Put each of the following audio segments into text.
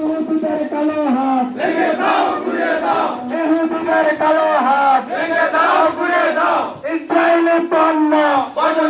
ইহুদিদের কালো হাত ভেঙে দাও, ঘুরিয়ে দাও। ইহুদিদের কালো হাত ভেঙে দাও, ঘুরিয়ে দাও। ইসরায়েলি পণ্য বর্জন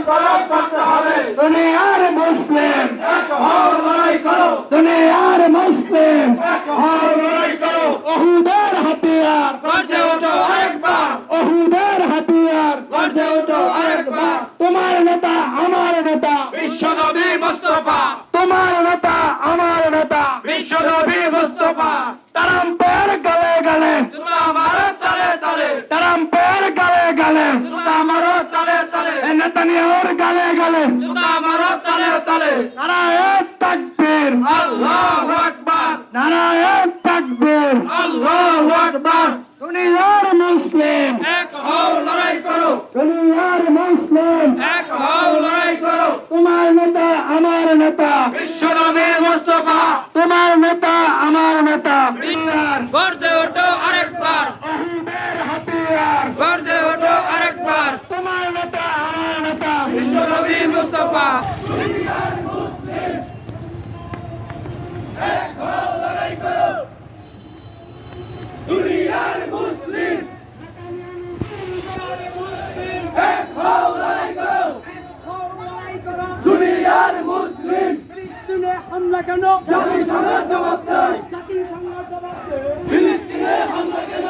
করতে হবে। দুনিয়ার মুসলিম এক হও, লড়াই করো। দুনিয়ার মুসলিম এক হও, লড়াই করো। ওহুদের হাতিয়ার গর্জে ওঠো আরেকবার। ওহুদের হাতিয়ার গর্জে ওঠো আরেকবার। তোমার নেতা আমার নেতা বিশ্বনবী মুস্তাফা। তোমার নেতা আমার নেতা বিশ্বনবী মুস্তাফা। ট্রাম্পের গালে গালে জুতা মারো তালে তালে। ট্রাম্পের গালে গালে জুতা মারো তালে তালে। নেতানিয়াহুর গালে গালে জুতা মারো তালে তালে। নারায়ে তাকবীর, আল্লাহু আকবার। নারায়ে তাকবীর, আল্লাহু আকবার। দুনিয়ার মুসলিম এক হও, লড়াই করো। দুনিয়ার মুসলিম এক হও, লড়াই করো। তোমার নেতা আমার নেতা বিশ্বনবী মুস্তাফা। তোমার নেতা আমার নেতা। গর্জে ওঠো আরেকবার। ওহুদের হাতিয়ার গর্জে ওঠো আরেকবার। তোমার নেতা আমার নেতা বিশ্বনবী মুস্তাফা। দুনিয়ার মুসলিম এক হও, লড়াই করো। দুনিয়ার মুসলিম এক হও, লড়াই করো। দুনিয়ার মুসলিম ফিলিস্তিনে হামলা কেন? জাতিসংঘ জবাব চাই। জাতিসংঘ জবাব চাই। ফিলিস্তিনে হামলা কেন?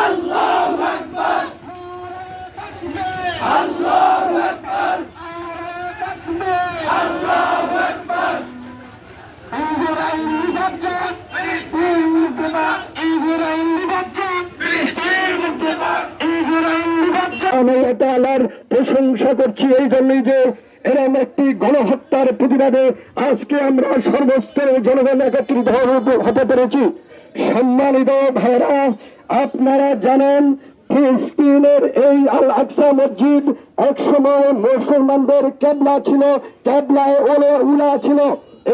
আল্লাহু আকবার, আল্লাহু আকবার, আল্লাহু আকবার। ইসরায়েলি বাচ্চা ফিলিস্তিন মুর্দাবাদ। ইসরায়েলি বাচ্চা ফিলিস্তিন মুর্দাবাদ। ইসরায়েলি বাচ্চা। আমি আল্লাহর প্রশংসা করছি এই জন্যই যে এরকম একটি গণহত্যার প্রতিবাদে আজকে আমরা সর্বস্তরের জনগণ একত্রিত হতে পেরেছি। সম্মানিত ভাইরা, আপনারা জানেন ফিলিস্তিনের এই আল আকসা মসজিদ একসময় মুসলমানদের কেবলা ছিল, কেবলায় উলা ছিল।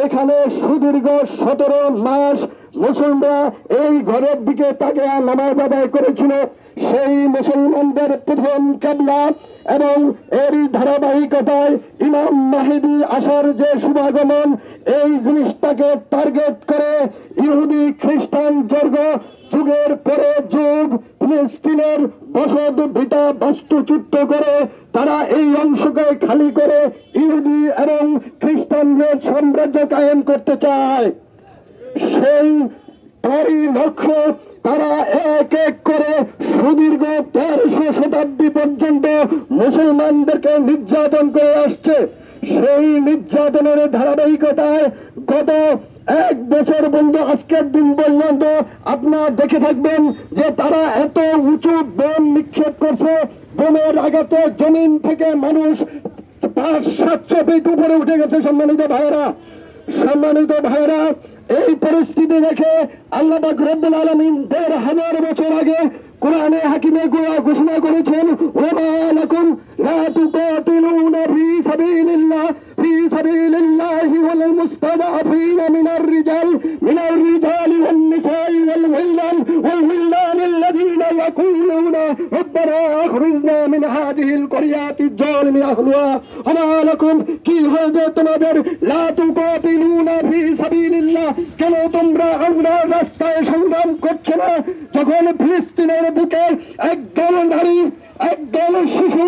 এখানে সুদীর্ঘ 17 মাস মুসলমানরা এই ঘরের দিকে তাকিয়ে নামাজ আদায় করেছিল। সেই মুসলমানদের প্রথম কেবলা এবং এরই ধারাবাহিকতায় ইমাম মাহিদি আসার যে শুভাগমন, এই জিনিসটাকে টার্গেট করে ইহুদি খ্রিস্টান যুগের পরে যুগ ফিলিস্তিনের বসত ভিটা বাস্তুচ্যুত করে তারা এই অংশকে খালি করে ইহুদি এবং খ্রিস্টানদের সাম্রাজ্য কায়েম করতে চায়। সেই তারই লক্ষ্য তারা এক এক করে সুদীর্ঘ 1300 শতাব্দী পর্যন্ত মুসলমানদেরকে নির্যাতন করে আসছে। সেই নির্যাতনের ধারাবাহিকতায় গত 1 বছর বন্ধু আজকের দিন পর্যন্ত আপনারা দেখে থাকবেন যে তারা এত উঁচু বোম নিক্ষেপ করছে, বোমের আঘাতে জমিন থেকে মানুষ 500-700 ফিট উপরে উঠে গেছে। সম্মানিত ভাইরা, এই পরিস্থিতি দেখে আল্লাহ পাক রব্বুল আলামিন 1500 বছর আগে কোরআনে হাকিমে ঘোষণা করেছেন, ওমা লাকুম লা তুকাতিলুনা ফি সাবিলিল্লাহি ওয়াল মুস্তাদআফিনা মিনার রিজালি ওয়ান নিসাই ওয়াল ওয়িলদান আল্লাযীনা ইয়াকুলুনা রব্বানা আখরিজনা মিন হাযিহিল ক্বরিয়াতিজ যালিমি আহলুহা। ওমা লাকুম, কি হয়েছে তোমাদের? লা তুকাতিলুনা ফি সাবিলিল্লাহ, কেন তোমরা আল্লাহর রাস্তায় সংগ্রাম করছো না? যখন ফিলিস্তিনের বুকে একদল নারী, একদল শিশু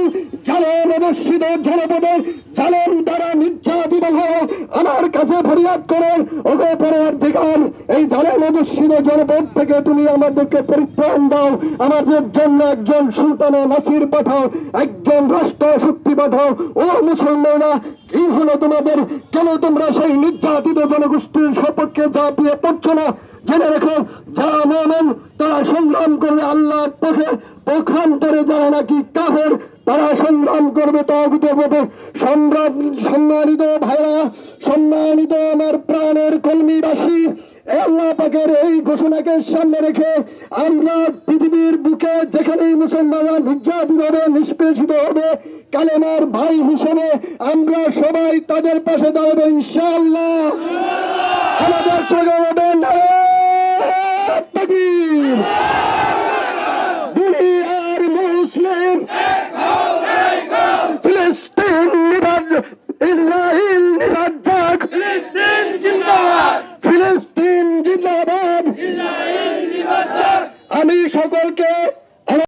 জালেম অবস্থিত জনপদে জালেম দ্বারা নির্যাতিত হয়ে আমার কাছে ফরিয়াদ করে, ওগো পরওয়ারদিগার, এই জালেম অবস্থিত জনপদ থেকে তুমি আমাদেরকে পরিত্রাণ দাও, আমাদের জন্য একজন সুলতানে নাসির পাঠাও, একজন রাষ্ট্র শক্তি পাঠাও। ও মুসলমানরা, কি হলো তোমাদের? কেন তোমরা সেই নির্যাতিত জনগোষ্ঠীর সপক্ষে ঝাঁপিয়ে পড়ছো না? জেনে রেখো, যারা মুমিন তারা সংগ্রাম করবে আল্লাহর পথে, পক্ষান্তরে যারা নাকি কাফের তারা সংগ্রাম করবে তাগুতের পথে। সম্মানিত ভাইরা, সম্মানিত আমার প্রাণের কলমিবাসী, আল্লাহ পাকের এই ঘোষণাকে সামনে রেখে আমরা পৃথিবীর বুকে যেখানেই মুসলমানরা নির্যাতিত হবে, নিষ্পেষিত হবে, কালেমার ভাই হিসেবে আমরা সবাই তাদের পাশে দাঁড়াবো ইনশাআল্লাহ। আমাদের স্লোগান হবে নারে তাকবীর। দুনিয়ার মুসলিম ফিলিস্তিন নিরাজ, ইসরাইল নিরাজ যাক,